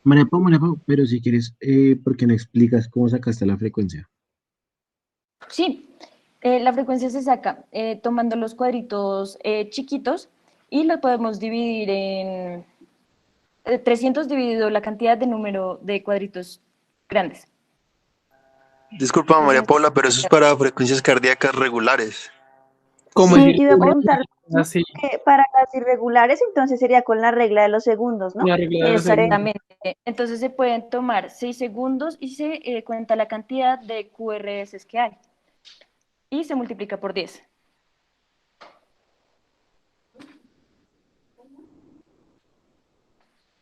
María Pau, pero si quieres, ¿por qué no explicas cómo sacaste la frecuencia? Sí, la frecuencia se saca tomando los cuadritos chiquitos y lo podemos dividir en 300 dividido la cantidad de número de cuadritos grandes. Disculpa, María 300. Paula, pero eso es para frecuencias cardíacas regulares. Como es Sí, iba a irregular, preguntar lo mismo, así, que para las irregulares entonces sería con la regla de los segundos, ¿no? la regla de los segundos. Exactamente. Entonces se pueden tomar 6 segundos y se cuenta la cantidad de QRS que hay y se multiplica por 10.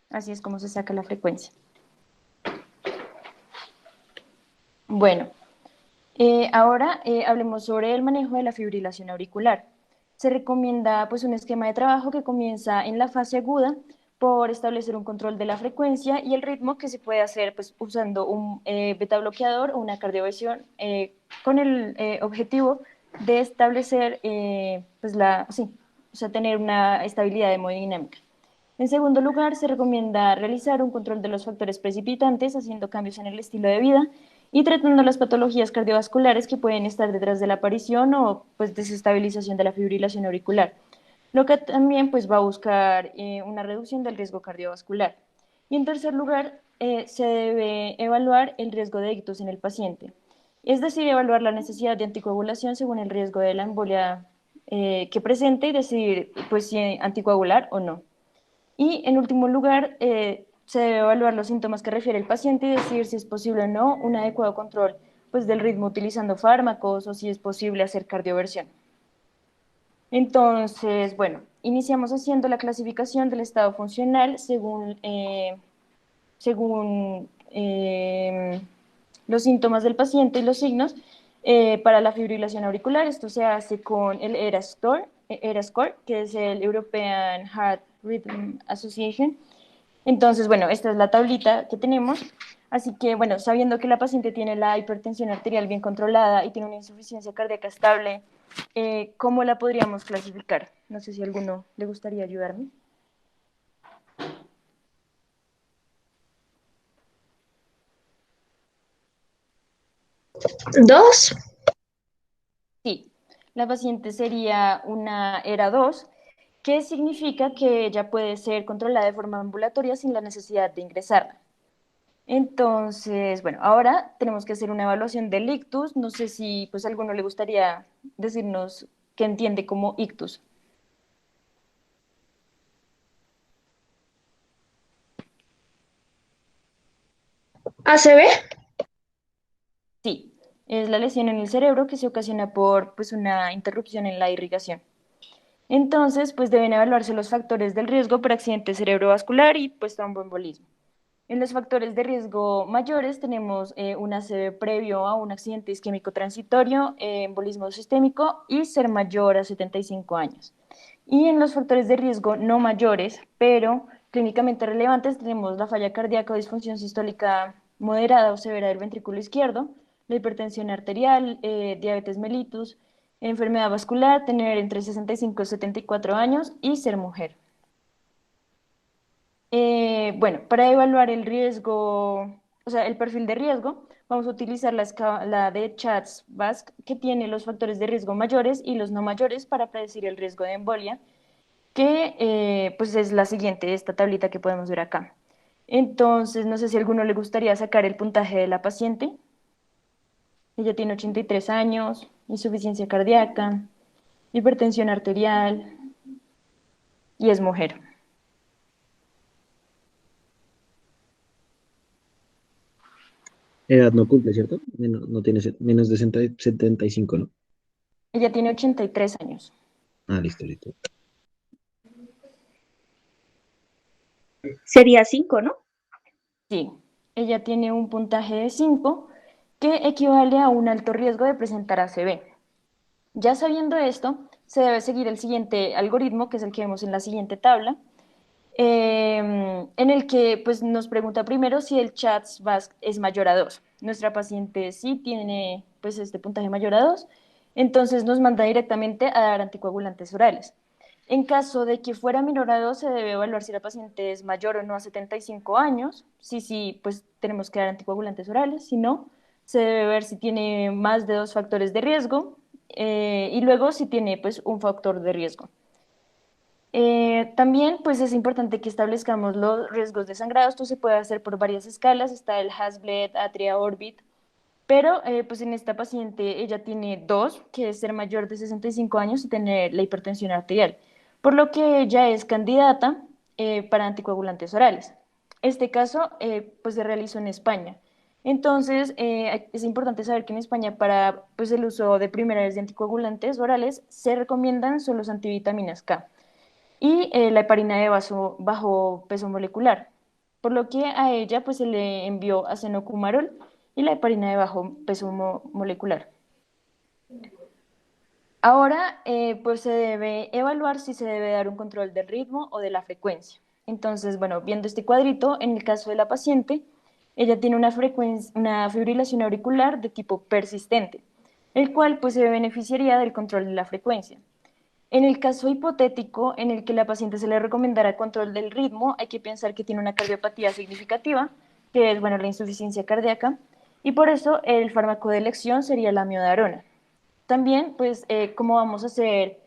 Así es como se saca la frecuencia. Bueno, ahora hablemos sobre el manejo de la fibrilación auricular. Se recomienda pues un esquema de trabajo que comienza en la fase aguda por establecer un control de la frecuencia y el ritmo que se puede hacer pues usando un beta bloqueador o una cardioversión con el objetivo de establecer pues sí, o sea, tener una estabilidad hemodinámica. En segundo lugar, se recomienda realizar un control de los factores precipitantes, haciendo cambios en el estilo de vida y tratando las patologías cardiovasculares que pueden estar detrás de la aparición o pues, desestabilización de la fibrilación auricular, lo que también pues, va a buscar una reducción del riesgo cardiovascular. Y en tercer lugar, se debe evaluar el riesgo de ictus en el paciente, es decir, evaluar la necesidad de anticoagulación según el riesgo de la embolia que presente y decidir pues, si anticoagular o no. Y en último lugar, se debe evaluar los síntomas que refiere el paciente y decidir si es posible o no un adecuado control pues, del ritmo utilizando fármacos o si es posible hacer cardioversión. Entonces, bueno, iniciamos haciendo la clasificación del estado funcional según los síntomas del paciente y los signos para la fibrilación auricular. Esto se hace con el ERA-Score, que es el European Heart Rhythm Association. Entonces, bueno, esta es la tablita que tenemos. Así que, bueno, sabiendo que la paciente tiene la hipertensión arterial bien controlada y tiene una insuficiencia cardíaca estable, ¿cómo la podríamos clasificar? No sé si a alguno le gustaría ayudarme. Dos. Sí, la paciente sería una ERA 2, que significa que ella puede ser controlada de forma ambulatoria sin la necesidad de ingresarla. Entonces, bueno, ahora tenemos que hacer una evaluación del ictus. No sé si pues a alguno le gustaría decirnos qué entiende como ictus. ACV. Sí, es la lesión en el cerebro que se ocasiona por pues, una interrupción en la irrigación. Entonces, pues deben evaluarse los factores del riesgo por accidente cerebrovascular y pues tromboembolismo. En los factores de riesgo mayores tenemos un ACV previo a un accidente isquémico transitorio, embolismo sistémico y ser mayor a 75 años. Y en los factores de riesgo no mayores, pero clínicamente relevantes, tenemos la falla cardíaca o disfunción sistólica moderada o severa del ventrículo izquierdo, la hipertensión arterial, diabetes mellitus, enfermedad vascular, tener entre 65 y 74 años y ser mujer. Bueno, para evaluar el riesgo, o sea, el perfil de riesgo, vamos a utilizar la escala de Chats-Basq que tiene los factores de riesgo mayores y los no mayores para predecir el riesgo de embolia, que pues es la siguiente, esta tablita que podemos ver acá. Entonces, no sé si a alguno le gustaría sacar el puntaje de la paciente. Ella tiene 83 años, insuficiencia cardíaca, hipertensión arterial y es mujer. Edad no cumple, ¿cierto? No tiene menos de 75, ¿no? Ella tiene 83 años. Ah, listo, listo. Sería 5, ¿no? Sí, ella tiene un puntaje de 5 que equivale a un alto riesgo de presentar ACV. Ya sabiendo esto, se debe seguir el siguiente algoritmo, que es el que vemos en la siguiente tabla, en el que pues, nos pregunta primero si el CHATS-VASc es mayor a 2. Nuestra paciente sí tiene este puntaje mayor a 2, entonces nos manda directamente a dar anticoagulantes orales. En caso de que fuera menor a 2, se debe evaluar si la paciente es mayor o no a 75 años. Sí, pues tenemos que dar anticoagulantes orales. Si no, se debe ver si tiene más de 2 factores de riesgo y luego si tiene pues un factor de riesgo. También pues es importante que establezcamos los riesgos de sangrado. Esto se puede hacer por varias escalas. Está el Hasbled, Atria, Orbit. Pero pues en esta paciente ella tiene dos, que es ser mayor de 65 años y tener la hipertensión arterial, por lo que ella es candidata para anticoagulantes orales. Este caso pues se realizó en España. Entonces es importante saber que en España para pues, el uso de primera vez de anticoagulantes orales se recomiendan solo los antivitaminas K y la heparina de bajo peso molecular, por lo que a ella pues se le envió acenocumarol y la heparina de bajo peso molecular. Ahora pues se debe evaluar si se debe dar un control del ritmo o de la frecuencia. Entonces, bueno, viendo este cuadrito, en el caso de la paciente, ella tiene una fibrilación auricular de tipo persistente, el cual pues se beneficiaría del control de la frecuencia. En el caso hipotético en el que la paciente se le recomendara control del ritmo, hay que pensar que tiene una cardiopatía significativa, que es, bueno, la insuficiencia cardíaca, y por eso el fármaco de elección sería la amiodarona. También, pues, como vamos a hacer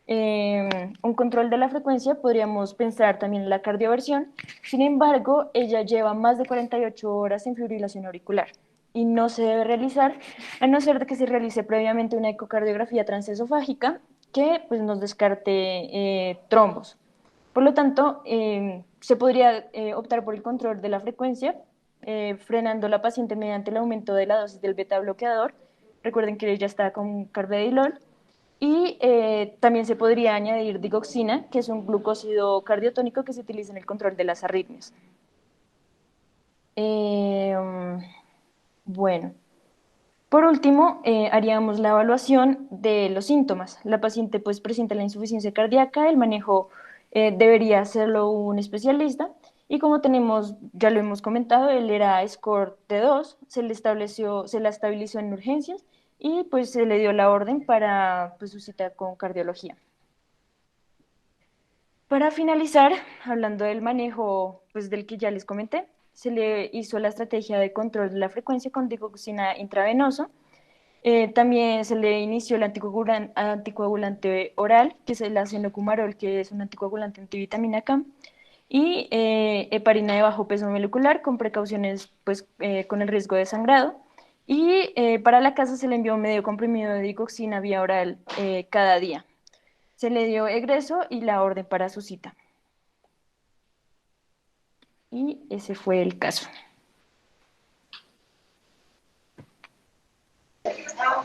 un control de la frecuencia, podríamos pensar también en la cardioversión. Sin embargo, ella lleva más de 48 horas en fibrilación auricular y no se debe realizar a no ser de que se realice previamente una ecocardiografía transesofágica que pues, nos descarte trombos. Por lo tanto, se podría optar por el control de la frecuencia, frenando a la paciente mediante el aumento de la dosis del beta bloqueador. Recuerden que ella está con carvedilol. Y también se podría añadir digoxina, que es un glucósido cardiotónico que se utiliza en el control de las arritmias. Bueno, por último, haríamos la evaluación de los síntomas. La paciente pues presenta la insuficiencia cardíaca, el manejo debería hacerlo un especialista y como tenemos, ya lo hemos comentado, él era score de 2, se la estabilizó en urgencias y pues se le dio la orden para pues, su cita con cardiología. Para finalizar, hablando del manejo pues, del que ya les comenté, se le hizo la estrategia de control de la frecuencia con digoxina intravenoso. También se le inició el anticoagulante oral, que es el acenocumarol, que es un anticoagulante antivitamina K, y heparina de bajo peso molecular con precauciones pues, con el riesgo de sangrado. Y para la casa se le envió medio comprimido de digoxina vía oral cada día. Se le dio egreso y la orden para su cita. Y ese fue el caso.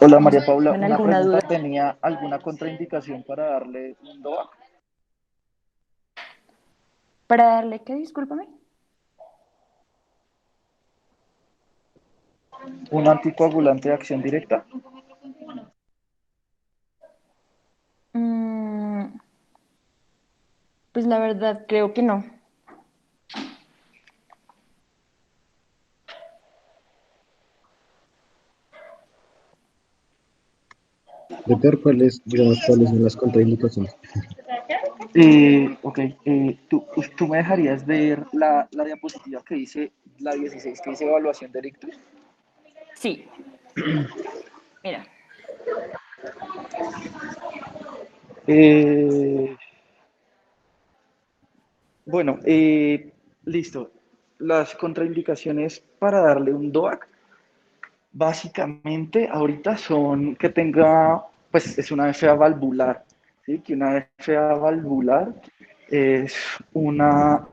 Hola María Paula, ¿Con una alguna pregunta, duda? ¿tenía alguna contraindicación para darle un DOAC? ¿Para darle qué? Discúlpame. ¿Un anticoagulante de acción directa? Pues la verdad creo que no. Doctor, digamos, cuáles son las contraindicaciones? Ok, ¿tú me dejarías ver la diapositiva que dice, la 16, que dice evaluación de ictus? Sí. Mira. Bueno, listo. Las contraindicaciones para darle un DOAC, básicamente, ahorita son que tenga, pues es una FA valvular, ¿sí? Que una FA valvular es una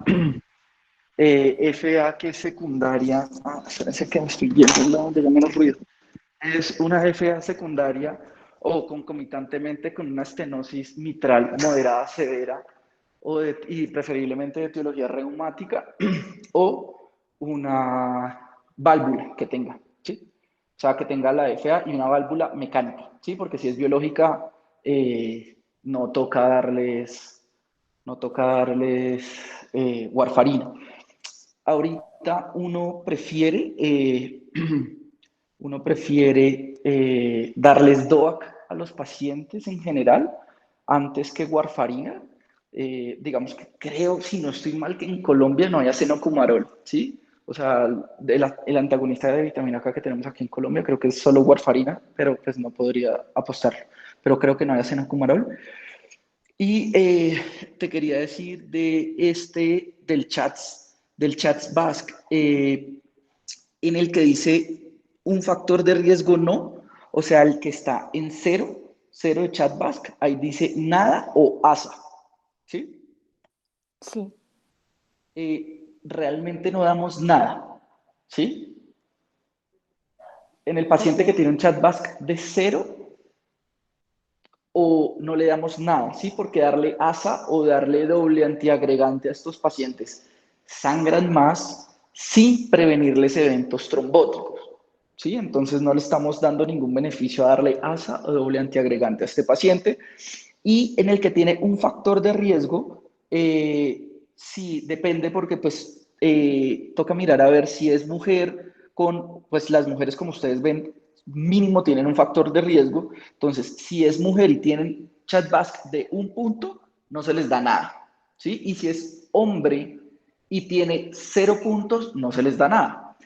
FA que es secundaria. Espérense que me estoy viendo donde ya menos ruido. Es una FA secundaria o concomitantemente con una estenosis mitral moderada severa y preferiblemente de etiología reumática o una válvula que tenga, ¿sí? O sea, que tenga la FA y una válvula mecánica, ¿sí? Porque si es biológica, no toca darles, warfarina. Ahorita uno prefiere darles DOAC a los pacientes en general antes que warfarina, digamos que creo, si no estoy mal, que en Colombia no hay acenocumarol, ¿sí? O sea, el antagonista de vitamina K que tenemos aquí en Colombia creo que es solo warfarina, pero pues no podría apostar. Pero creo que no hay acenocumarol. Y te quería decir del chats Basque, en el que dice un factor de riesgo no, o sea, el que está en cero de chat Basque, ahí dice nada o asa, ¿sí? Sí, Realmente no damos nada, ¿sí? En el ok. paciente que tiene un chat Basque de cero, o no le damos nada, ¿sí? Porque darle ASA o darle doble antiagregante a estos pacientes sangran más sin prevenirles eventos trombóticos, ¿sí? Entonces no le estamos dando ningún beneficio a darle ASA o doble antiagregante a este paciente. Y en el que tiene un factor de riesgo, sí, depende porque pues toca mirar a ver si es mujer pues las mujeres como ustedes ven, mínimo tienen un factor de riesgo. Entonces, si es mujer y tienen chat Basque de un punto, no se les da nada, ¿sí? Y si es hombre y tiene 0 puntos, no se les da nada.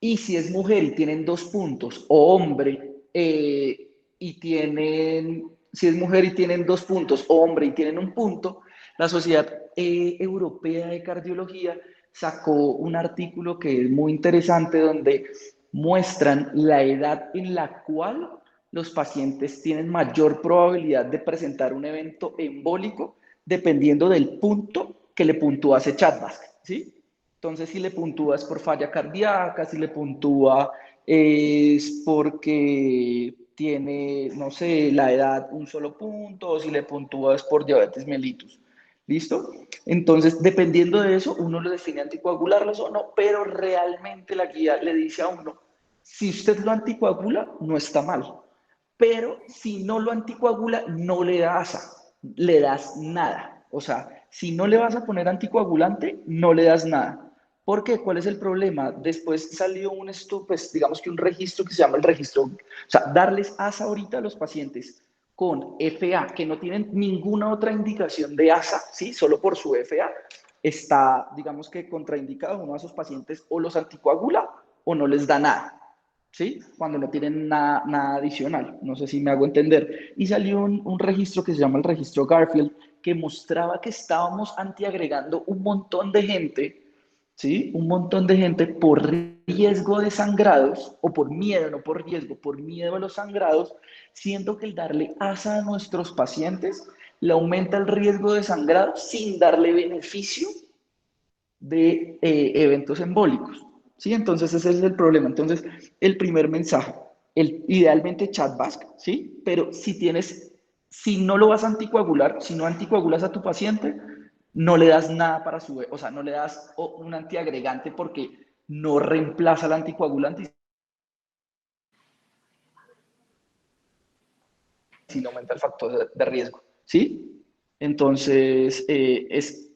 Y si es mujer y tienen 2 puntos, o hombre si es mujer y tienen 2 puntos, o hombre y tienen un punto, la Sociedad Europea de Cardiología sacó un artículo que es muy interesante donde muestran la edad en la cual los pacientes tienen mayor probabilidad de presentar un evento embólico dependiendo del punto que le puntúa ese chatbot, ¿sí? Entonces, si le puntúa es por falla cardíaca, si le puntúa es porque tiene, no sé, la edad un solo punto, o si le puntúa es por diabetes mellitus. ¿Listo? Entonces, dependiendo de eso, uno le define anticoagularlos o no, pero realmente la guía le dice a uno, si usted lo anticoagula, no está mal, pero si no lo anticoagula, no le das, le das nada. O sea, si no le vas a poner anticoagulante, no le das nada. ¿Por qué? ¿Cuál es el problema? Después salió pues digamos que un registro que se llama el registro, o sea, darles ASA ahorita a los pacientes con FA, que no tienen ninguna otra indicación de ASA, ¿sí? Solo por su FA, está, digamos que contraindicado. Uno de esos pacientes o los anticoagula o no les da nada, ¿sí? Cuando no tienen nada adicional. No sé si me hago entender. Y salió un registro que se llama el registro Garfield, que mostraba que estábamos antiagregando un montón de gente, ¿sí? Un montón de gente por riesgo de sangrados, o por miedo, no por riesgo, por miedo a los sangrados, siendo que el darle ASA a nuestros pacientes le aumenta el riesgo de sangrado sin darle beneficio de eventos embólicos, ¿sí? Entonces ese es el problema. Entonces, el primer mensaje, idealmente chat Basque, ¿sí? Pero si no lo vas a anticoagular, si no anticoagulas a tu paciente, no le das nada para o sea, no le das un antiagregante porque no reemplaza el anticoagulante, sino aumenta el factor de riesgo, ¿sí? Entonces, es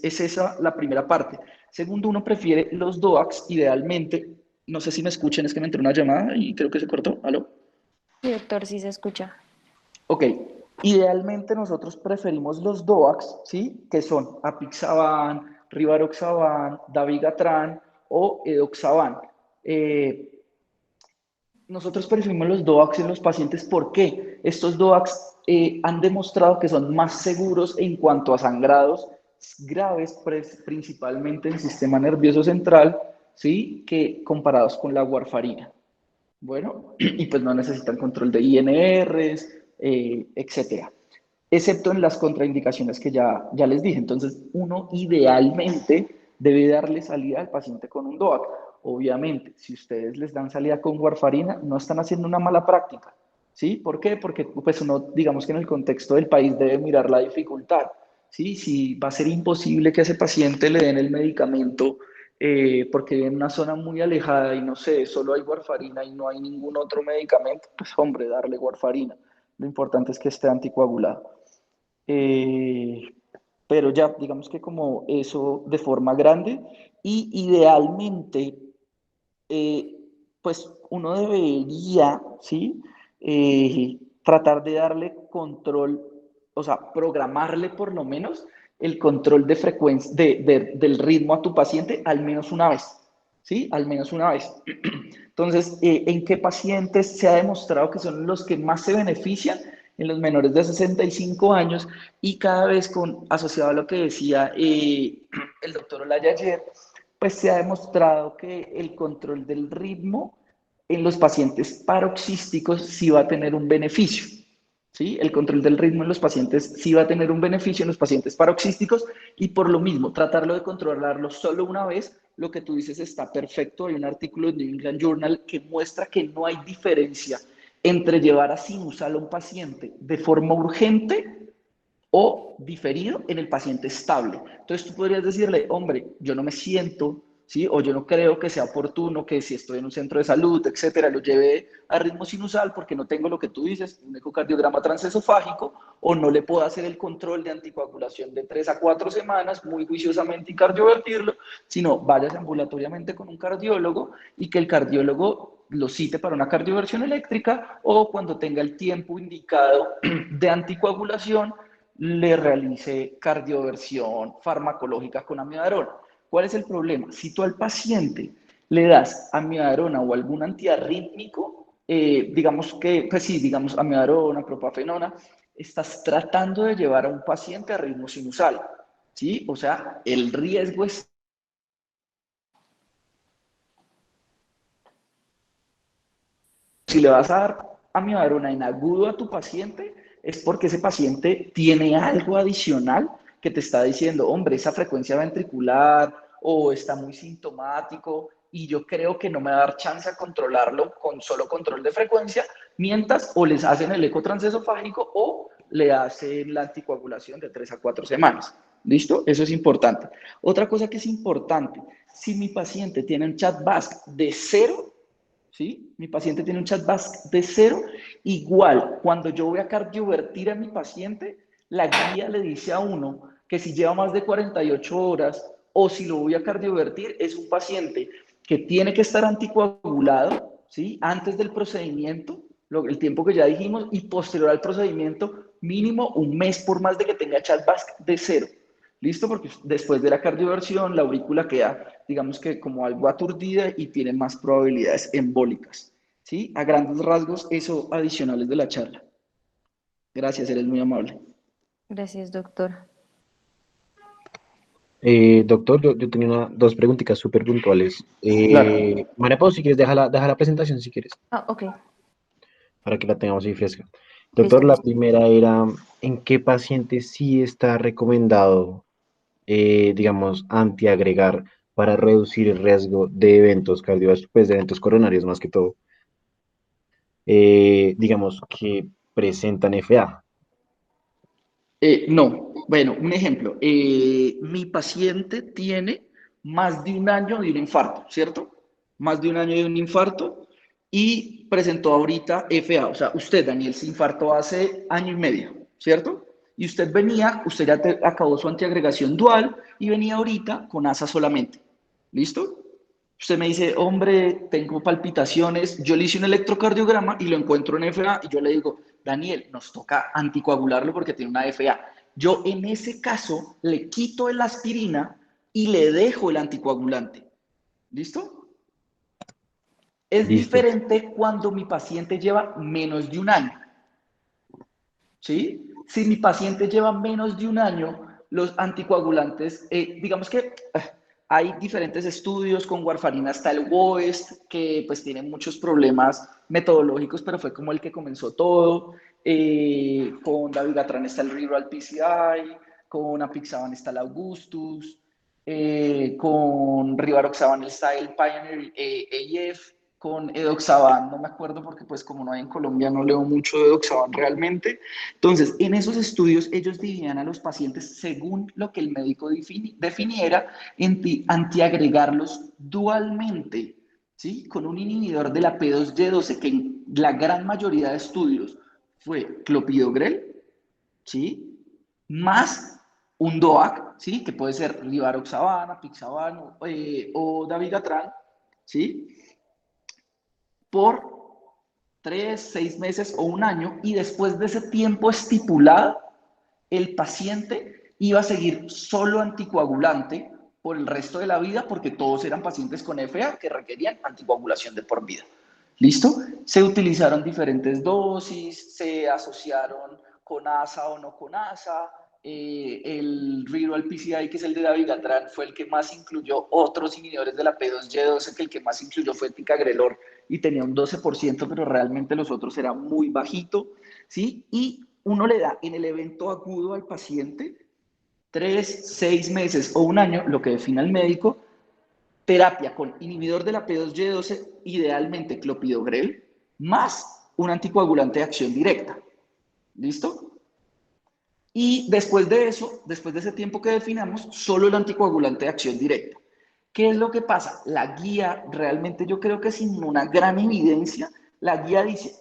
esa la primera parte. Segundo, uno prefiere los DOACs, idealmente. No sé si me escuchan, es que me entró una llamada y creo que se cortó. ¿Aló? Sí, doctor, sí se escucha. Ok, idealmente nosotros preferimos los DOACs, ¿sí? Que son apixaban, rivaroxaban, dabigatran o edoxaban. Nosotros preferimos los DOACs en los pacientes. ¿Por qué? Estos DOACs han demostrado que son más seguros en cuanto a sangrados graves, principalmente en el sistema nervioso central, ¿sí? Que comparados con la warfarina. Bueno, y pues no necesitan control de INRs, etcétera. Excepto en las contraindicaciones que ya les dije. Entonces, uno idealmente debe darle salida al paciente con un DOAC. Obviamente, si ustedes les dan salida con warfarina, no están haciendo una mala práctica, ¿sí? ¿Por qué? Porque pues uno, digamos que en el contexto del país debe mirar la dificultad, ¿sí? Si va a ser imposible que a ese paciente le den el medicamento porque vive en una zona muy alejada y no sé, solo hay warfarina y no hay ningún otro medicamento, pues hombre, darle warfarina. Lo importante es que esté anticoagulado. Eh, pero ya, digamos que como eso de forma grande y idealmente, eh, pues uno debería, ¿sí? Tratar de darle control, o sea, programarle por lo menos el control de frecuencia, del ritmo a tu paciente al menos una vez, ¿sí? Al menos una vez. Entonces, ¿en qué pacientes se ha demostrado que son los que más se benefician? En los menores de 65 años y cada vez asociado a lo que decía el doctor Olaya ayer, pues se ha demostrado que el control del ritmo en los pacientes paroxísticos sí va a tener un beneficio. ¿Sí? El control del ritmo en los pacientes sí va a tener un beneficio en los pacientes paroxísticos y por lo mismo, tratarlo de controlarlo solo una vez, lo que tú dices está perfecto. Hay un artículo de New England Journal que muestra que no hay diferencia entre llevar a sinusal a un paciente de forma urgente o diferido en el paciente estable. Entonces tú podrías decirle, hombre, yo no me siento, ¿sí? O yo no creo que sea oportuno que si estoy en un centro de salud, etcétera, lo lleve a ritmo sinusal porque no tengo lo que tú dices, un ecocardiograma transesofágico, o no le puedo hacer el control de anticoagulación de 3 a 4 semanas muy juiciosamente y cardiovertirlo, sino vayas ambulatoriamente con un cardiólogo y que el cardiólogo lo cite para una cardioversión eléctrica o cuando tenga el tiempo indicado de anticoagulación, le realice cardioversión farmacológica con amiodarona. ¿Cuál es el problema? Si tú al paciente le das amiodarona o algún antiarrítmico, digamos que, pues sí, digamos amiodarona, propafenona, estás tratando de llevar a un paciente a ritmo sinusal, ¿sí? O sea, el riesgo es... Si le vas a dar amiodarona en agudo a tu paciente, es porque ese paciente tiene algo adicional que te está diciendo, hombre, esa frecuencia ventricular o está muy sintomático y yo creo que no me va a dar chance a controlarlo con solo control de frecuencia, mientras o les hacen el eco transesofágico o le hacen la anticoagulación de 3 a 4 semanas. ¿Listo? Eso es importante. Otra cosa que es importante, si mi paciente tiene un chat-BASC de 0, ¿sí? Mi paciente tiene un chat-BASC de 0, igual, cuando yo voy a cardiovertir a mi paciente, la guía le dice a uno que si lleva más de 48 horas o si lo voy a cardiovertir, es un paciente que tiene que estar anticoagulado, ¿sí? Antes del procedimiento, el tiempo que ya dijimos, y posterior al procedimiento, mínimo un mes por más de que tenga chat-BASC de 0. ¿Listo? Porque después de la cardioversión, la aurícula queda, digamos que como algo aturdida y tiene más probabilidades embólicas. ¿Sí? A grandes rasgos, eso adicionales de la charla. Gracias, eres muy amable. Gracias, doctor. Doctor, yo tenía dos preguntitas súper puntuales. Claro. María Pau, si quieres, deja la presentación si quieres, Ah, ok, para que la tengamos ahí fresca. listo, Doctor, la listo. primera era, ¿en qué paciente sí está recomendado, digamos, antiagregar para reducir el riesgo de eventos cardiovasculares, pues de eventos coronarios más que todo, digamos, que presentan FA? No, bueno, un ejemplo. Mi paciente tiene más de un año de un infarto, ¿cierto? Más de un año de un infarto y presentó ahorita FA. O sea, usted, Daniel, se infartó hace año y medio, ¿cierto? Y usted ya acabó su antiagregación dual y venía ahorita con ASA solamente. ¿Listo? Usted me dice, hombre, tengo palpitaciones, yo le hice un electrocardiograma y lo encuentro en FA y yo le digo, Daniel, nos toca anticoagularlo porque tiene una FA. Yo en ese caso le quito la aspirina y le dejo el anticoagulante. ¿Listo? Es Listo. diferente cuando mi paciente lleva menos de un año. ¿Sí? Si mi paciente lleva menos de un año, los anticoagulantes, digamos que hay diferentes estudios, con warfarina está el WOEST, que pues tiene muchos problemas metodológicos, pero fue como el que comenzó todo. Con dabigatran está el Rural PCI, con apixaban está el Augustus, con rivaroxaban está el Pioneer AF, con edoxaban, no me acuerdo porque pues como no hay en Colombia no leo mucho de edoxaban realmente. Entonces, en esos estudios ellos dividían a los pacientes según lo que el médico definiera, antiagregarlos dualmente, ¿sí? Con un inhibidor de la P2Y12 que en la gran mayoría de estudios fue clopidogrel, ¿sí? Más un DOAC, ¿sí? Que puede ser rivaroxaban, apixaban o dabigatran, ¿sí? Por 3, 6 meses o un año y después de ese tiempo estipulado, el paciente iba a seguir solo anticoagulante por el resto de la vida porque todos eran pacientes con FA que requerían anticoagulación de por vida. ¿Listo? Se utilizaron diferentes dosis, se asociaron con ASA o no con ASA. El Real PCI, que es el de dabigatran, fue el que más incluyó otros inhibidores de la P2Y12, que el que más incluyó fue ticagrelor y tenía un 12%, pero realmente los otros eran muy bajito, ¿sí? Y uno le da en el evento agudo al paciente 3, 6 meses o un año, lo que define el médico, terapia con inhibidor de la P2Y12, idealmente clopidogrel, más un anticoagulante de acción directa. ¿Listo? Y después de eso, después de ese tiempo que definamos, solo el anticoagulante de acción directa. ¿Qué es lo que pasa? La guía, realmente yo creo que sin una gran evidencia, la guía dice,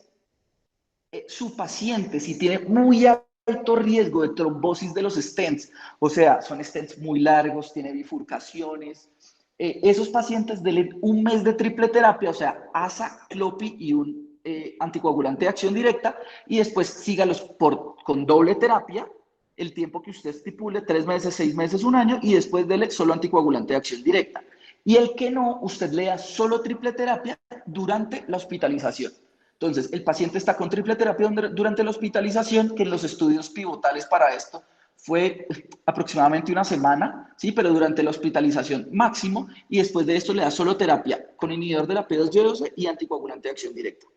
su paciente, si tiene muy alto riesgo de trombosis de los stents, o sea, son stents muy largos, tiene bifurcaciones, esos pacientes denle un mes de triple terapia, o sea, ASA, Clopi y un anticoagulante de acción directa, y después sígalos con doble terapia, el tiempo que usted estipule, 3 meses, 6 meses, un año, y después dele solo anticoagulante de acción directa. Y el que no, usted le da solo triple terapia durante la hospitalización. Entonces, el paciente está con triple terapia durante la hospitalización, que en los estudios pivotales para esto fue aproximadamente una semana, ¿sí? Pero durante la hospitalización máximo, y después de esto le da solo terapia con inhibidor de la P2Y12 y anticoagulante de acción directa.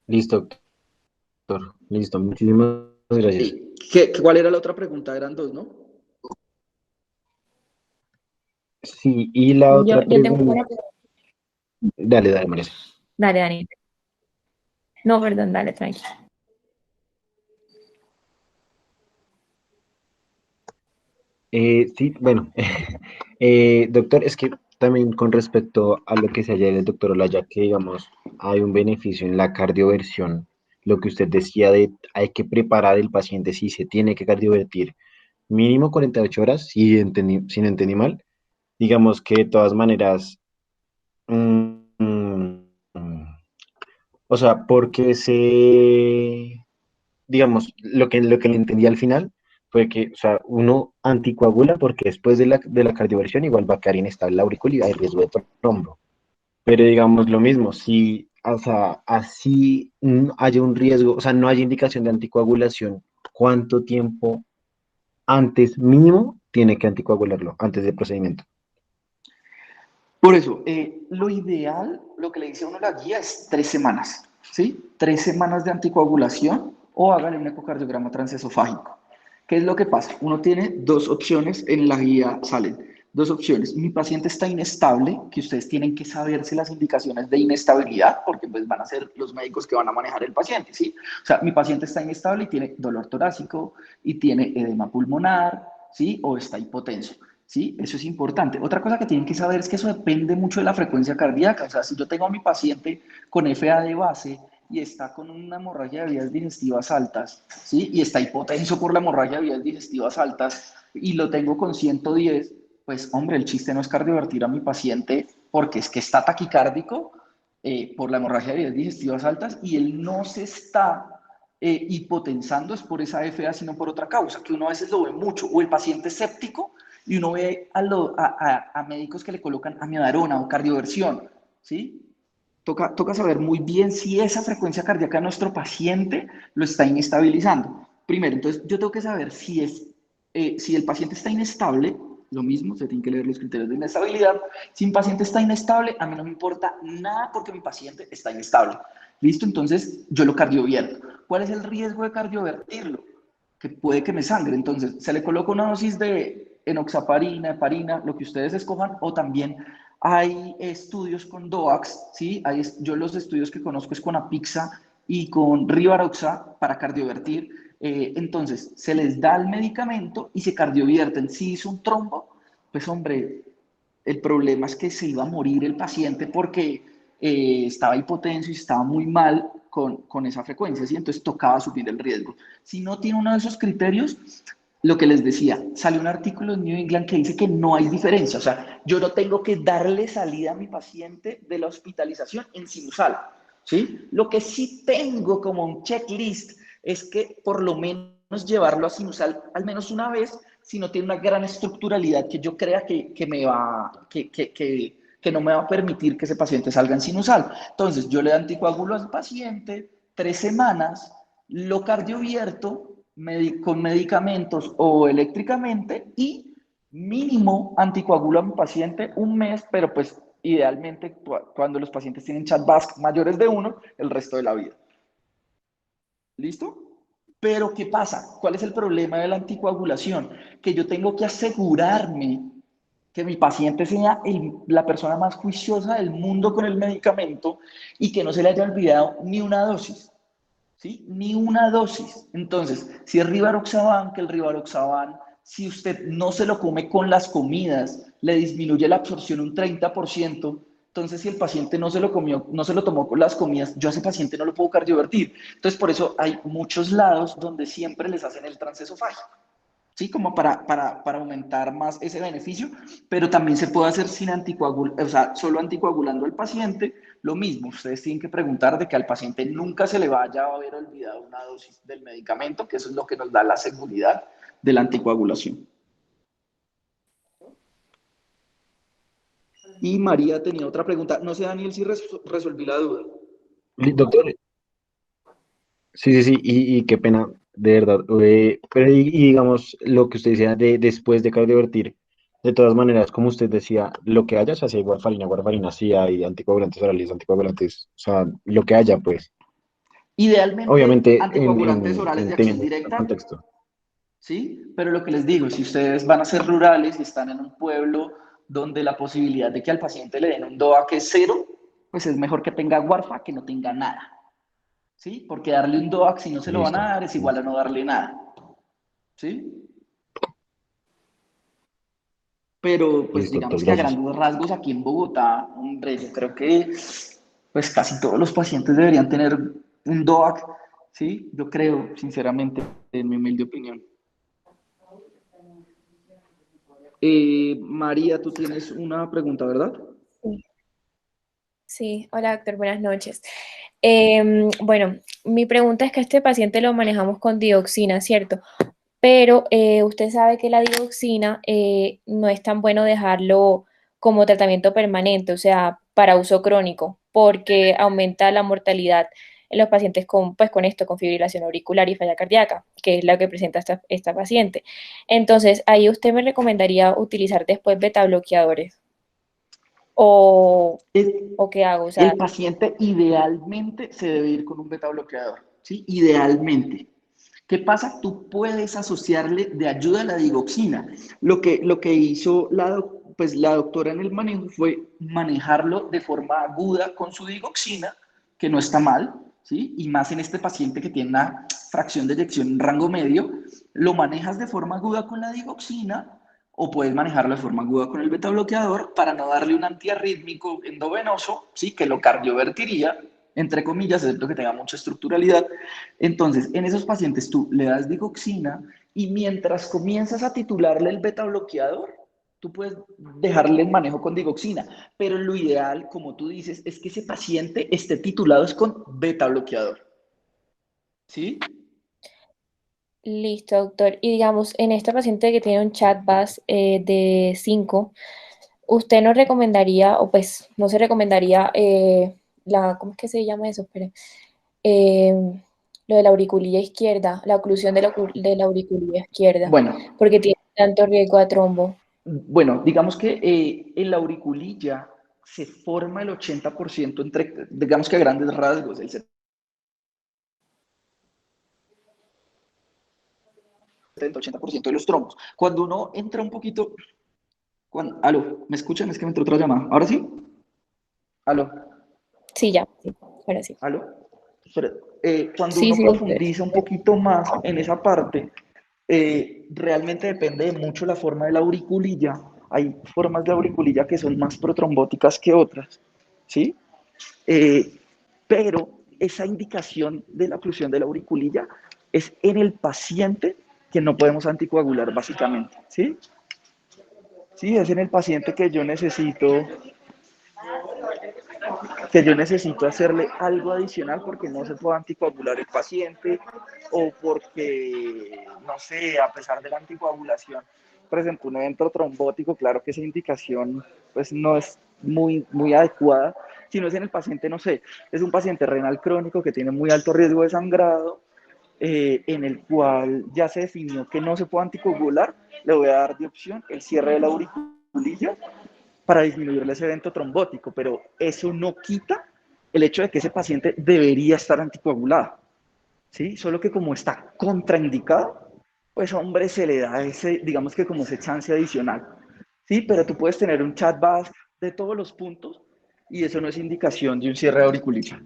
Listo, doctor. Listo, muchísimas gracias. Sí. ¿Cuál era la otra pregunta? Eran dos, ¿no? Sí, y la otra Yo tengo pregunta. una pregunta. Dale, dale, María. Dale, Dani. No, perdón, dale, tranqui. Sí, bueno, doctor, es que también con respecto a lo que se halla el doctor Olaya, que digamos, hay un beneficio en la cardioversión, lo que usted decía de hay que preparar el paciente si se tiene que cardiovertir mínimo 48 horas, si no entendí mal, digamos que de todas maneras, mm, mm, o sea, porque digamos, lo que le entendí al final fue que, o sea, uno anticoagula porque después de la cardioversión igual va a quedar inestable la aurícula y hay riesgo de trombo. Pero digamos lo mismo, si, o sea, así haya un riesgo, o sea, no hay indicación de anticoagulación, ¿cuánto tiempo antes mínimo tiene que anticoagularlo, antes del procedimiento? Por eso, lo ideal, lo que le dice a uno la guía es 3 semanas, ¿sí? 3 semanas de anticoagulación o háganle un ecocardiograma transesofágico. ¿Qué es lo que pasa? Uno tiene dos opciones, en la guía salen dos opciones. Mi paciente está inestable, que ustedes tienen que saberse las indicaciones de inestabilidad, porque pues van a ser los médicos que van a manejar el paciente, ¿sí? O sea, mi paciente está inestable y tiene dolor torácico y tiene edema pulmonar, ¿sí? O está hipotenso. ¿Sí? Eso es importante. Otra cosa que tienen que saber es que eso depende mucho de la frecuencia cardíaca. O sea, si yo tengo a mi paciente con FA de base y está con una hemorragia de vías digestivas altas, ¿sí? Y está hipotenso por la hemorragia de vías digestivas altas y lo tengo con 110, pues hombre, el chiste no es cardiovertir a mi paciente porque es que está taquicárdico por la hemorragia de vías digestivas altas y él no se está hipotensando es por esa FA, sino por otra causa, que uno a veces lo ve mucho, o el paciente escéptico y uno ve a médicos que le colocan amiodarona o cardioversión, ¿sí? Toca saber muy bien si esa frecuencia cardíaca de nuestro paciente lo está inestabilizando. Primero, entonces yo tengo que saber si el paciente está inestable, lo mismo, se tienen que leer los criterios de inestabilidad. Si un paciente está inestable, a mí no me importa nada porque mi paciente está inestable. ¿Listo? Entonces yo lo cardiovierto. ¿Cuál es el riesgo de cardiovertirlo? Que puede que me sangre. Entonces se le coloca una dosis de enoxaparina, heparina, lo que ustedes escojan, o también hay estudios con DOACs, ¿sí? Yo los estudios que conozco es con Apixa y con Rivaroxa para cardiovertir. Entonces, se les da el medicamento y se cardiovierten. Si hizo un trombo, pues hombre, el problema es que se iba a morir el paciente porque estaba hipotenso y estaba muy mal con esa frecuencia, ¿sí? Entonces tocaba subir el riesgo. Si no tiene uno de esos criterios, lo que les decía, sale un artículo en New England que dice que no hay diferencia, o sea, yo no tengo que darle salida a mi paciente de la hospitalización en sinusal, ¿sí? Lo que sí tengo como un checklist es que por lo menos llevarlo a sinusal al menos una vez, si no tiene una gran estructuralidad que yo crea que no me va a permitir que ese paciente salga en sinusal. Entonces, yo le anticoagulo al paciente 3 semanas, lo cardiovierto con medicamentos o eléctricamente y mínimo anticoagulo a mi paciente 1 mes, pero pues idealmente cuando los pacientes tienen chat-BASC mayores de 1, el resto de la vida. ¿Listo? Pero ¿qué pasa? ¿Cuál es el problema de la anticoagulación? Que yo tengo que asegurarme que mi paciente sea la persona más juiciosa del mundo con el medicamento y que no se le haya olvidado ni una dosis. ¿Sí? Ni una dosis. Entonces, si es Rivaroxaban, que el Rivaroxaban, si usted no se lo come con las comidas, le disminuye la absorción un 30%. Entonces, si el paciente no se lo comió, no se lo tomó con las comidas, yo a ese paciente no lo puedo cardiovertir. Entonces, por eso hay muchos lados donde siempre les hacen el transesofágico. ¿Sí? Como para aumentar más ese beneficio, pero también se puede hacer sin anticoagulante, o sea, solo anticoagulando al paciente. Lo mismo, ustedes tienen que preguntar de que al paciente nunca se le vaya a haber olvidado una dosis del medicamento, que eso es lo que nos da la seguridad de la anticoagulación. Y María tenía otra pregunta. No sé, Daniel, si resolví la duda. Doctor, sí, sí, sí, y qué pena, de verdad. Pero y digamos, lo que usted decía de después de cardiovertir, de todas maneras, como usted decía, lo que haya, se hace warfarina sí hay anticoagulantes orales, anticoagulantes, o sea, lo que haya, pues, Idealmente, obviamente anticoagulantes orales de acción teniendo en directa, contexto. ¿sí? Pero lo que les digo, si ustedes van a ser rurales y están en un pueblo donde la posibilidad de que al paciente le den un DOA que es 0, pues es mejor que tenga warfa que no tenga nada, ¿sí? Porque darle un DOAC si no se lo van Listo, a dar es igual a listo. no darle nada, ¿sí? Pero pues Listo, doctor, digamos que a gracias. grandes rasgos aquí en Bogotá, hombre, yo creo que pues casi todos los pacientes deberían tener un DOAC, ¿sí? Yo creo, sinceramente, en mi humilde opinión. María, tú tienes una pregunta, ¿verdad? Sí, sí. Hola, doctor, buenas noches. Bueno, mi pregunta es que a este paciente lo manejamos con dioxina, ¿cierto? Pero usted sabe que la dioxina no es tan bueno dejarlo como tratamiento permanente, o sea, para uso crónico, porque aumenta la mortalidad en los pacientes con, pues, con esto, con fibrilación auricular y falla cardíaca, que es la que presenta esta paciente. Entonces, ahí usted me recomendaría utilizar después beta bloqueadores. O, El, o qué hago, o sea, el paciente idealmente se debe ir con un beta bloqueador, ¿sí? Idealmente. ¿Qué pasa? Tú puedes asociarle de ayuda a la digoxina. Lo que hizo pues, la doctora en el manejo fue manejarlo de forma aguda con su digoxina, que no está mal, ¿sí? Y más en este paciente que tiene una fracción de eyección en rango medio, lo manejas de forma aguda con la digoxina o puedes manejarlo de forma aguda con el beta bloqueador para no darle un antiarrítmico endovenoso, ¿sí? Que lo cardiovertiría, entre comillas, excepto que tenga mucha estructuralidad. Entonces, en esos pacientes tú le das digoxina y mientras comienzas a titularle el beta bloqueador, tú puedes dejarle el manejo con digoxina, pero lo ideal, como tú dices, es que ese paciente esté titulado es con beta bloqueador. ¿Sí? listo, doctor. Y digamos, en esta paciente que tiene un chat BAS de 5, ¿usted nos recomendaría, o pues no se recomendaría ¿cómo es que se llama eso? Espere. Eh, lo de la auriculilla izquierda, la oclusión de la auriculilla izquierda, Bueno, porque tiene tanto riesgo a trombo. Bueno, digamos que en la auriculilla se forma el 80% entre, digamos que a grandes rasgos, el 70-80% de los trombos. Cuando uno entra un poquito, aló, ¿me escuchan? Es que me entró otra llamada. ¿Ahora sí? Aló, Sí, ya, sí, ahora sí. aló. Espera, cuando Sí, uno sí, doctor. profundiza un poquito más en esa parte, realmente depende de mucho la forma de la auriculilla. Hay formas de auriculilla que son más protrombóticas que otras, ¿sí? Eh, pero esa indicación de la oclusión de la auriculilla es en el paciente que no podemos anticoagular básicamente, ¿sí? Sí, es en el paciente que yo necesito que yo necesito hacerle algo adicional porque no se puede anticoagular el paciente o porque, no sé, a pesar de la anticoagulación presentó un evento trombótico, claro que esa indicación pues no es muy adecuada, sino es en el paciente, no sé, es un paciente renal crónico que tiene muy alto riesgo de sangrado, en el cual ya se definió que no se puede anticoagular, le voy a dar de opción el cierre de la auriculilla para disminuirle ese evento trombótico, pero eso no quita el hecho de que ese paciente debería estar anticoagulado, ¿sí? Solo que como está contraindicado, pues hombre, se le da ese, digamos que como ese chance adicional, ¿sí? Pero tú puedes tener un chat bus de todos los puntos y eso no es indicación de un cierre de auriculilla.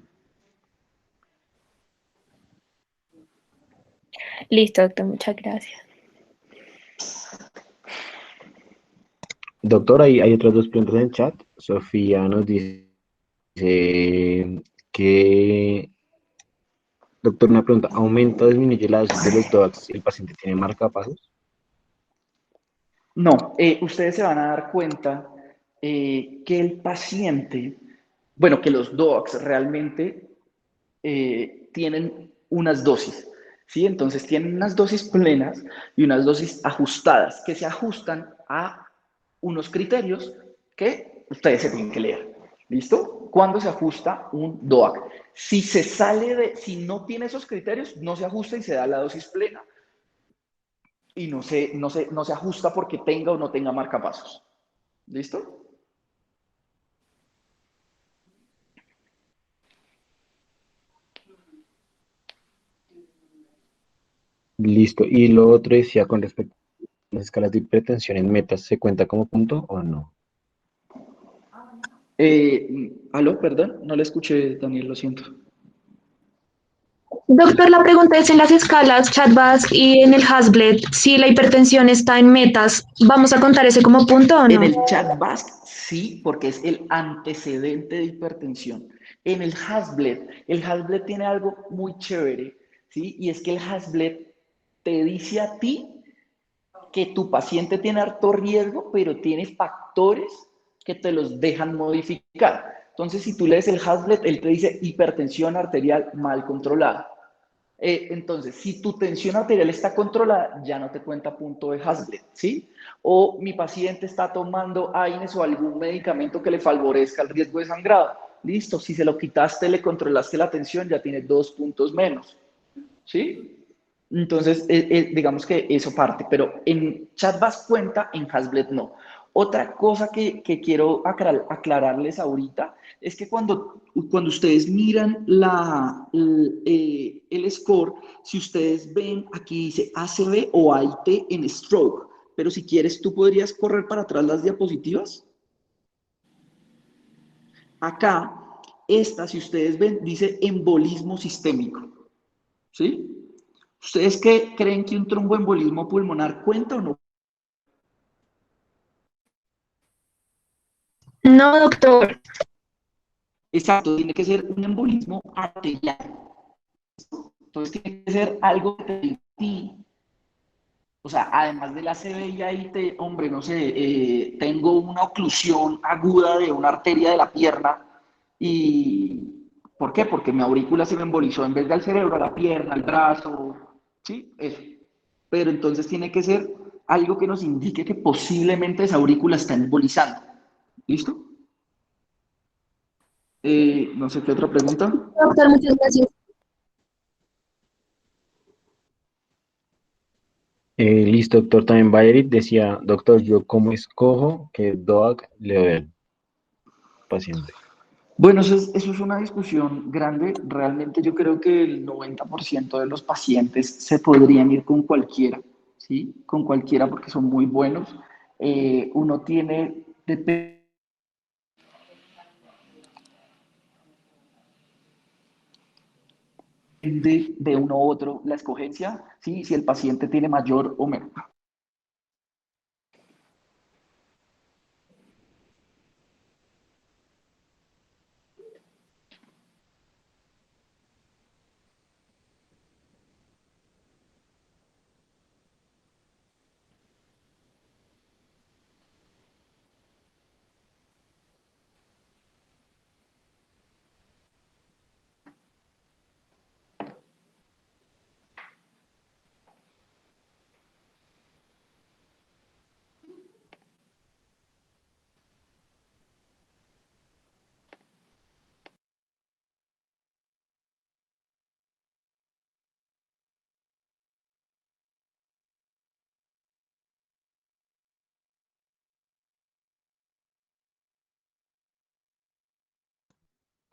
Listo, doctor, muchas gracias. Doctor, hay otras dos preguntas en el chat. Sofía nos dice que, doctor, una pregunta, ¿aumenta o disminuye la dosis de los DOACs si el paciente tiene marcapasos? No, ustedes se van a dar cuenta que el paciente, bueno, que los docs realmente tienen unas dosis, ¿sí? Entonces tienen unas dosis plenas y unas dosis ajustadas que se ajustan a unos criterios que ustedes se tienen que leer. ¿Listo? ¿Cuándo se ajusta un DOAC? Si se sale de, si no tiene esos criterios, no se ajusta y se da la dosis plena y no se ajusta porque tenga o no tenga marcapasos. ¿Listo? Listo. Y lo otro decía con respecto a las escalas de hipertensión en metas, ¿se cuenta como punto o no? Aló, perdón, no le escuché, Daniel, lo siento. Doctor, la pregunta es en las escalas CHAD-VASc y en el Hasbled, si la hipertensión está en metas, ¿vamos a contar ese como punto o En no? el chat BASC sí, porque es el antecedente de hipertensión. En el Hasbled tiene algo muy chévere, ¿sí? Y es que el Hasbled te dice a ti que tu paciente tiene alto riesgo, pero tiene factores que te los dejan modificar. Entonces, si tú lees el Hasbled, él te dice hipertensión arterial mal controlada. Entonces, si tu tensión arterial está controlada, ya no te cuenta punto de Hasbled, ¿sí? O mi paciente está tomando AINES o algún medicamento que le favorezca el riesgo de sangrado. Listo, si se lo quitaste, le controlaste la tensión, ya tiene 2 puntos menos, ¿sí? Entonces, digamos que eso parte, pero en ChatBus cuenta, en Hasbled no. Otra cosa que quiero aclararles ahorita es que cuando ustedes miran el score, si ustedes ven, aquí dice ACV o AIT en stroke, pero si quieres, tú podrías correr para atrás las diapositivas. Acá, si ustedes ven, dice embolismo sistémico, ¿sí? ¿Ustedes qué creen que un tromboembolismo pulmonar cuenta o no? No, doctor. Exacto, tiene que ser un embolismo arterial. Entonces tiene que ser algo que te diga a ti. O sea, además de la CB ahí hombre, no sé, tengo una oclusión aguda de una arteria de la pierna y ¿por qué? Porque mi aurícula se me embolizó en vez del cerebro, a la pierna, al brazo, ¿sí? Eso. Pero entonces tiene que ser algo que nos indique que posiblemente esa aurícula está embolizando. ¿Listo? No sé qué otra pregunta. Doctor, muchas gracias. Listo, doctor. También Bayerit decía, doctor, ¿yo cómo escojo qué DOAC le doy al paciente? Bueno, eso es una discusión grande. Realmente yo creo que el 90% de los pacientes se podrían ir con cualquiera, ¿sí? Con cualquiera porque son muy buenos. Uno tiene, depende de uno u otro la escogencia, ¿sí? Si el paciente tiene mayor o menor.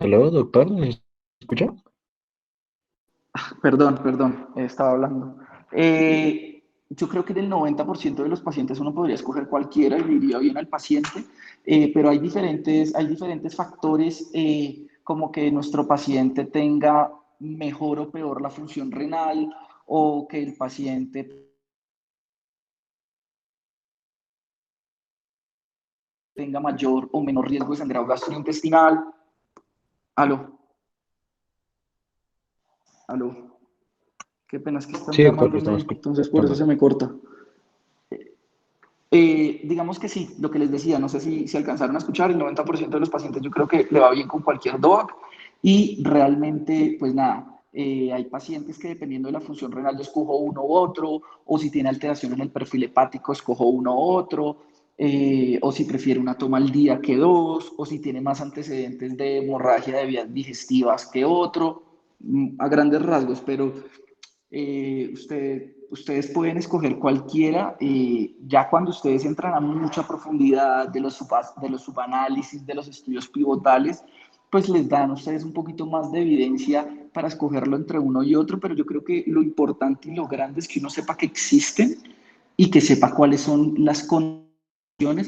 Hello, doctor, ¿me escucha? Perdón, estaba hablando. Yo creo que en el 90% de los pacientes uno podría escoger cualquiera y le iría bien al paciente, pero hay diferentes factores, como que nuestro paciente tenga mejor o peor la función renal, o que el paciente tenga mayor o menor riesgo de sangrado gastrointestinal. Aló, aló. Qué pena, es que están Sí, doctor, lo llamándome, estamos entonces por eso escuchando. se me corta. Digamos que sí, lo que les decía, no sé si alcanzaron a escuchar, el 90% de los pacientes yo creo que le va bien con cualquier DOAC y realmente, pues nada, hay pacientes que dependiendo de la función renal yo escojo uno u otro, o si tiene alteración en el perfil hepático escojo uno u otro, o si prefiere una toma al día que dos, o si tiene más antecedentes de hemorragia de vías digestivas que otro, a grandes rasgos, pero ustedes pueden escoger cualquiera, ya cuando ustedes entran a mucha profundidad de los subanálisis, de los estudios pivotales, pues les dan a ustedes un poquito más de evidencia para escogerlo entre uno y otro, pero yo creo que lo importante y lo grande es que uno sepa que existen y que sepa cuáles son las condiciones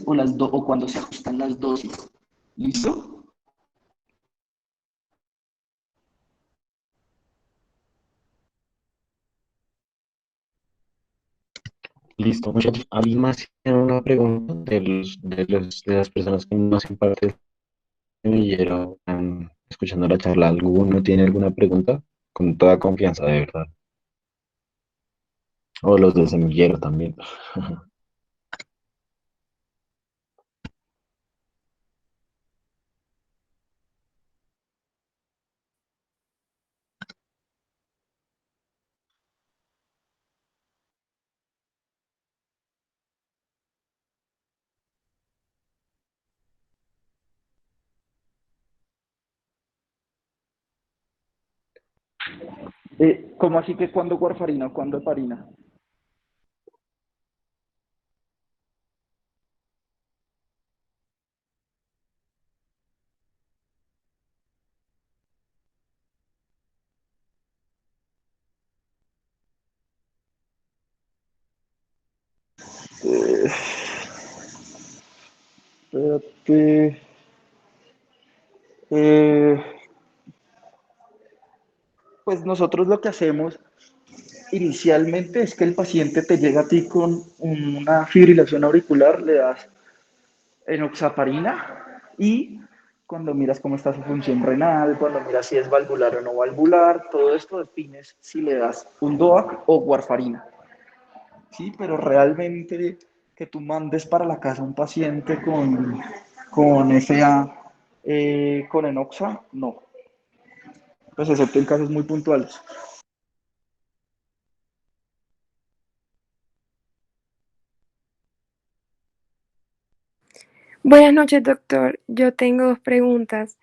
o cuando se ajustan las dosis. ¿Listo? Listo, muchachos. ¿Alguien más tiene una pregunta de las personas que no hacen parte del semillero, están escuchando la charla? ¿Alguno tiene alguna pregunta? Con toda confianza, de verdad. O los del semillero también. ¿Cómo así que cuándo warfarina o cuándo heparina? Eh, Espérate. Eh, pues nosotros lo que hacemos inicialmente es que el paciente te llega a ti con una fibrilación auricular, le das enoxaparina y cuando miras cómo está su función renal, cuando miras si es valvular o no valvular, todo esto defines si le das un DOAC o warfarina. Sí, pero realmente que tú mandes para la casa un paciente con FA, con enoxa, no. Pues excepto en casos muy puntuales. Buenas noches, doctor. Yo tengo dos preguntas.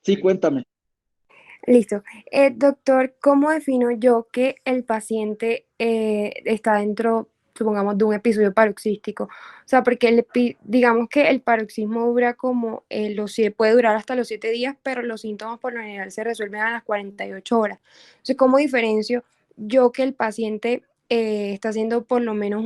Sí, cuéntame. Listo. Doctor, ¿cómo defino yo que el paciente está dentro, supongamos, de un episodio paroxístico? O sea, porque digamos que el paroxismo dura como, puede durar hasta los 7 días, pero los síntomas por lo general se resuelven a las 48 horas. Entonces, ¿cómo diferencio yo que el paciente está haciendo por lo menos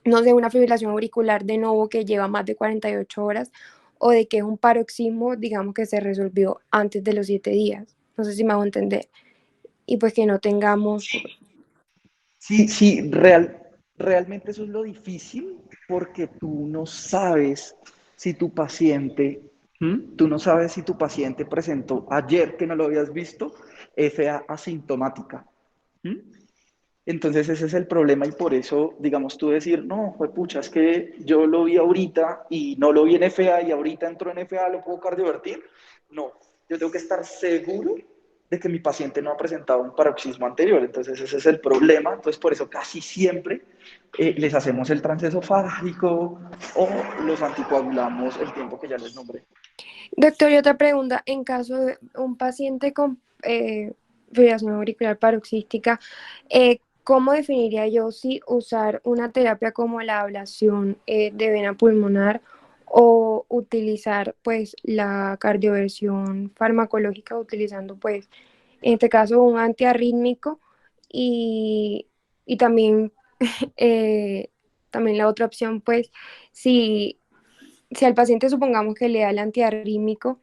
no sé, una fibrilación auricular de nuevo que lleva más de 48 horas o de que es un paroxismo, digamos que se resolvió antes de los 7 días? No sé si me hago entender. Y pues que no tengamos... Sí, realmente eso es lo difícil porque tú no sabes si tu paciente, tú no sabes si tu paciente presentó ayer que no lo habías visto, FA asintomática. ¿Mm? Entonces ese es el problema y por eso, digamos, tú decir, no, pues pucha, es que yo lo vi ahorita y no lo vi en FA y ahorita entró en FA, ¿lo puedo cardiovertir? No, yo tengo que estar seguro de que mi paciente no ha presentado un paroxismo anterior, entonces ese es el problema, entonces por eso casi siempre les hacemos el transesofágico o los anticoagulamos el tiempo que ya les nombré. Doctor, y otra pregunta, en caso de un paciente con fibrilación auricular paroxística, ¿cómo definiría yo si usar una terapia como la ablación de vena pulmonar o utilizar pues la cardioversión farmacológica utilizando pues en este caso un antiarrítmico y, y también, eh, también la otra opción pues si, si al paciente supongamos que le da el antiarrítmico,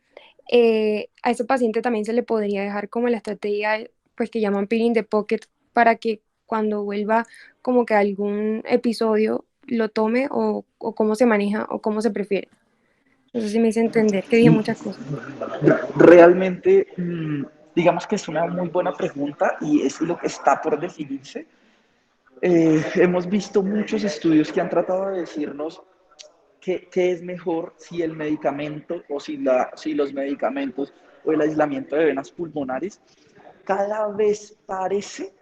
a ese paciente también se le podría dejar como la estrategia pues que llaman peeling the pocket para que cuando vuelva como que algún episodio lo tome o cómo se maneja o cómo se prefiere. No sé si me hice entender, que dije muchas cosas. Realmente, digamos que es una muy buena pregunta y es lo que está por definirse. Hemos visto muchos estudios que han tratado de decirnos qué es mejor si el medicamento o si los medicamentos o el aislamiento de venas pulmonares. Cada vez parece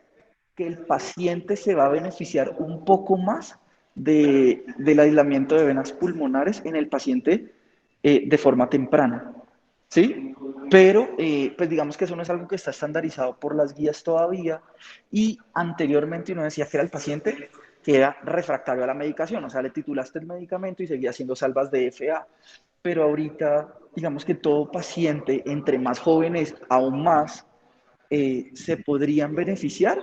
que el paciente se va a beneficiar un poco más del aislamiento de venas pulmonares en el paciente de forma temprana, ¿sí? Pero, pues digamos que eso no es algo que está estandarizado por las guías todavía y anteriormente uno decía que era el paciente que era refractario a la medicación, o sea, le titulaste el medicamento y seguía haciendo salvas de FA, pero ahorita, digamos que todo paciente, entre más jóvenes, aún más, se podrían beneficiar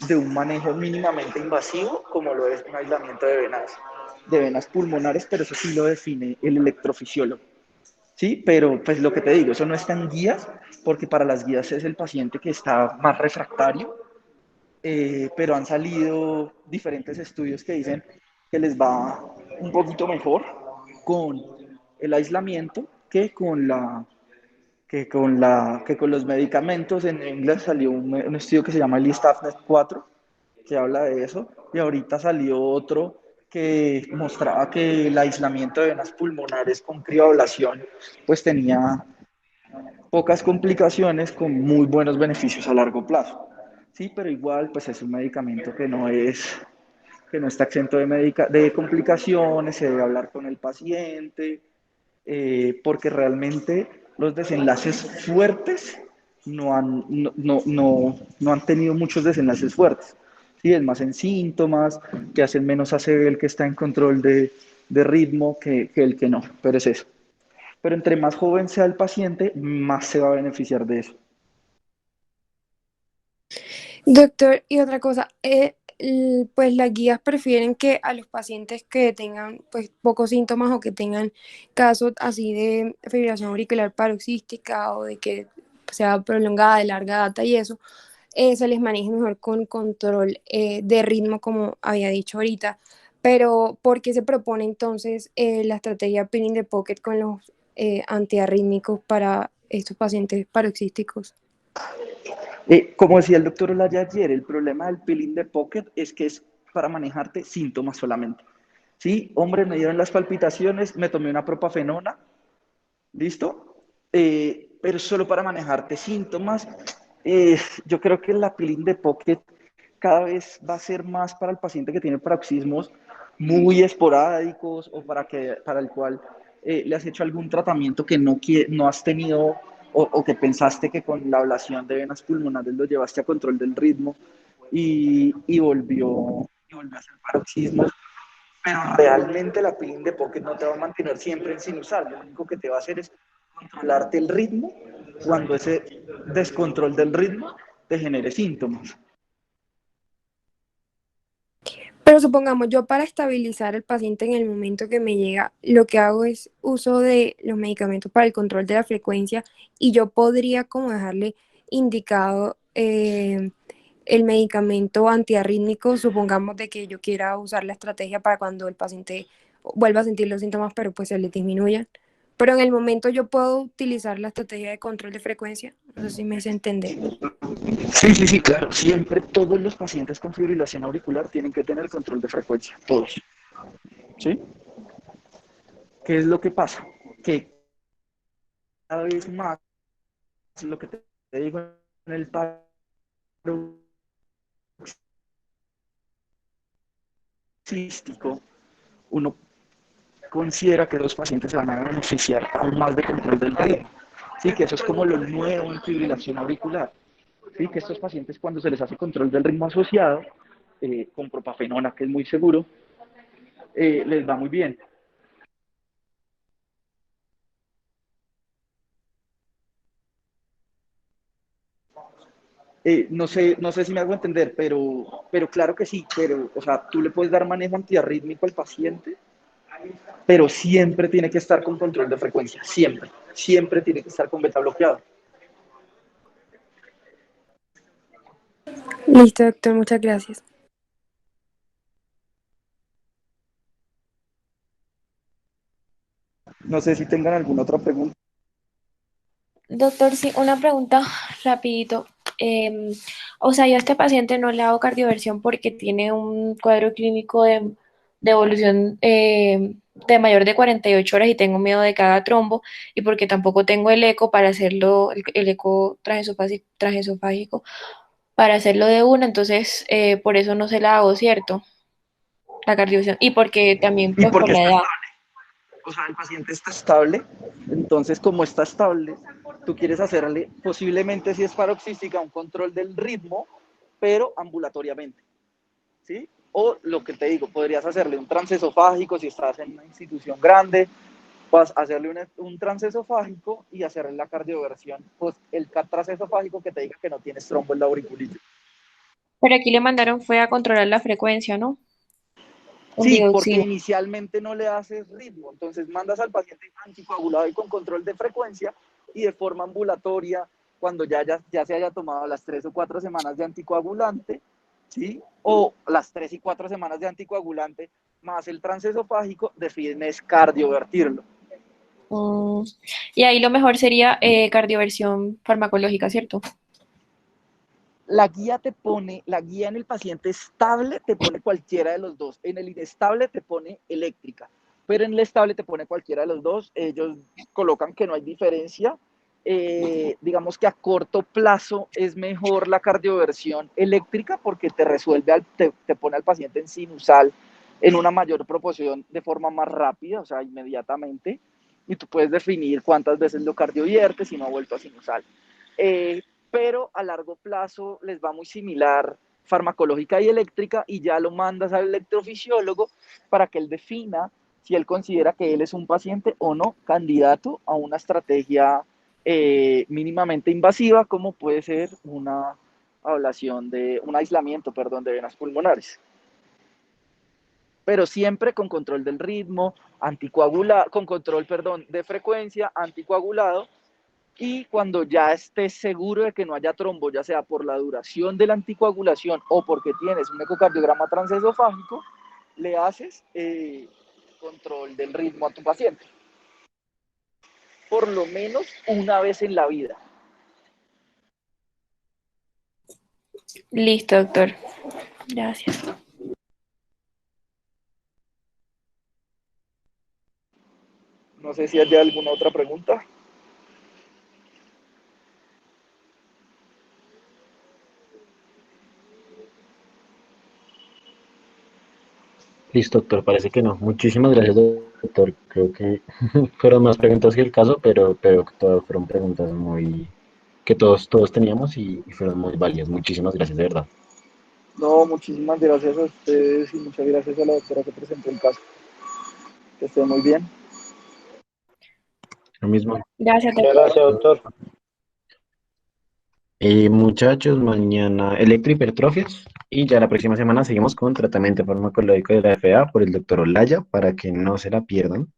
de un manejo mínimamente invasivo, como lo es un aislamiento de venas pulmonares, pero eso sí lo define el electrofisiólogo. Sí, pero pues lo que te digo, eso no está en guías, porque para las guías es el paciente que está más refractario, pero han salido diferentes estudios que dicen que les va un poquito mejor con el aislamiento que con los medicamentos. En inglés salió un estudio que se llama el ISTAFNET 4, que habla de eso, y ahorita salió otro que mostraba que el aislamiento de venas pulmonares con crioablación pues tenía pocas complicaciones con muy buenos beneficios a largo plazo. Sí, pero igual pues es un medicamento que no está exento de complicaciones, se debe hablar con el paciente, porque realmente los desenlaces fuertes no han tenido muchos desenlaces fuertes. Sí, es más en síntomas, que hacen menos ACV el que está en control de ritmo que el que no, pero es eso. Pero entre más joven sea el paciente, más se va a beneficiar de eso. Doctor, y otra cosa, pues las guías prefieren que a los pacientes que tengan pues pocos síntomas o que tengan casos así de fibrilación auricular paroxística o de que sea prolongada de larga data y eso, se les maneje mejor con control de ritmo como había dicho ahorita. Pero ¿por qué se propone entonces la estrategia Pin in the Pocket con los antiarrítmicos para estos pacientes paroxísticos? Como decía el doctor Olaya ayer, el problema del peeling de pocket es que es para manejarte síntomas solamente. Sí, hombre, me dieron las palpitaciones, me tomé una propafenona, ¿listo? Pero solo para manejarte síntomas. Yo creo que la peeling de pocket cada vez va a ser más para el paciente que tiene paroxismos muy esporádicos o para el cual le has hecho algún tratamiento que no has tenido o que pensaste que con la ablación de venas pulmonares lo llevaste a control del ritmo y volvió a hacer paroxismos. Pero realmente la peeling de pocket no te va a mantener siempre en sinusal. Lo único que te va a hacer es controlarte el ritmo cuando ese descontrol del ritmo te genere síntomas. Pero supongamos, yo para estabilizar al paciente en el momento que me llega, lo que hago es uso de los medicamentos para el control de la frecuencia y yo podría como dejarle indicado el medicamento antiarrítmico, supongamos de que yo quiera usar la estrategia para cuando el paciente vuelva a sentir los síntomas, pero pues se le disminuyan. Pero en el momento yo puedo utilizar la estrategia de control de frecuencia. No sé si me hice entender. Sí, claro. Siempre todos los pacientes con fibrilación auricular tienen que tener control de frecuencia, todos. ¿Sí? ¿Qué es lo que pasa? Que cada vez más, lo que te digo en el paro cístico, uno considera que los pacientes se van a beneficiar aún más de control del ritmo. Sí, que eso es como lo nuevo en fibrilación auricular. Sí, que estos pacientes cuando se les hace control del ritmo asociado, con propafenona, que es muy seguro, les va muy bien. No sé si me hago entender, pero claro que sí, pero, o sea, tú le puedes dar manejo antiarrítmico al paciente, pero siempre tiene que estar con control de frecuencia, siempre tiene que estar con beta bloqueado. Listo, doctor, muchas gracias. No sé si tengan alguna otra pregunta. Doctor, sí, una pregunta rapidito. O sea, yo a este paciente no le hago cardioversión porque tiene un cuadro clínico de evolución de mayor de 48 horas y tengo miedo de que haga trombo y porque tampoco tengo el eco para hacerlo, el eco transesofágico para hacerlo de una, entonces por eso no se la hago, ¿cierto? La cardioversión. Y porque también Y pues por porque la está edad. estable, o sea, el paciente está estable, entonces como está estable, tú quieres hacerle posiblemente si es paroxística un control del ritmo, pero ambulatoriamente, ¿sí? O lo que te digo, podrías hacerle un transesofágico si estás en una institución grande, vas a hacerle un transesofágico y hacerle la cardioversión, pues el transesofágico que te diga que no tienes trombo en la auriculitis. Pero aquí le mandaron fue a controlar la frecuencia, ¿no? Con Sí, porque dioxina. inicialmente no le haces ritmo, entonces mandas al paciente anticoagulado y con control de frecuencia y de forma ambulatoria, cuando ya se haya tomado las 3 o 4 semanas de anticoagulante, ¿sí? O las 3 y 4 semanas de anticoagulante más el transesofágico, defines cardiovertirlo. Mm, y ahí lo mejor sería cardioversión farmacológica, ¿cierto? La guía en el paciente estable te pone cualquiera de los dos, en el inestable te pone eléctrica, pero en el estable te pone cualquiera de los dos. Ellos colocan que no hay diferencia. Digamos que a corto plazo es mejor la cardioversión eléctrica porque te resuelve, te pone al paciente en sinusal en una mayor proporción de forma más rápida, o sea, inmediatamente, y tú puedes definir cuántas veces lo cardioviertes y no ha vuelto a sinusal. Pero a largo plazo les va muy similar farmacológica y eléctrica y ya lo mandas al electrofisiólogo para que él defina si él considera que él es un paciente o no candidato a una estrategia mínimamente invasiva como puede ser una ablación un aislamiento, perdón, de venas pulmonares. Pero siempre con control del ritmo, con control, perdón, de frecuencia, anticoagulado. Y cuando ya estés seguro de que no haya trombo, ya sea por la duración de la anticoagulación o porque tienes un ecocardiograma transesofágico, le haces control del ritmo a tu paciente. Por lo menos una vez en la vida. Listo, doctor. Gracias. No sé si hay alguna otra pregunta. Listo, doctor, parece que no. Muchísimas gracias, doctor. Creo que fueron más preguntas que el caso, pero que todas fueron preguntas que todos teníamos y fueron muy válidas. Muchísimas gracias, de verdad. No, muchísimas gracias a ustedes y muchas gracias a la doctora que presentó el caso. Que estén muy bien. Lo mismo. Gracias, Muchas doctor. gracias, doctor. Muchachos, mañana electrohipertrofias y ya la próxima semana seguimos con tratamiento farmacológico de la FA por el doctor Olaya para que no se la pierdan.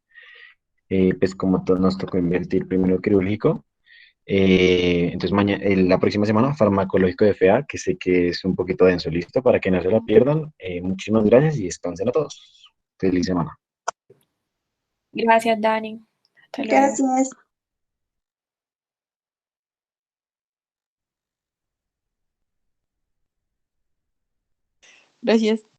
Pues como todos nos tocó invertir primero quirúrgico, entonces mañana, la próxima semana farmacológico de FA, que sé que es un poquito denso, listo, para que no se la pierdan. Muchísimas gracias y descansen a todos. Feliz semana. Gracias, Dani. Hasta luego. Gracias. Gracias.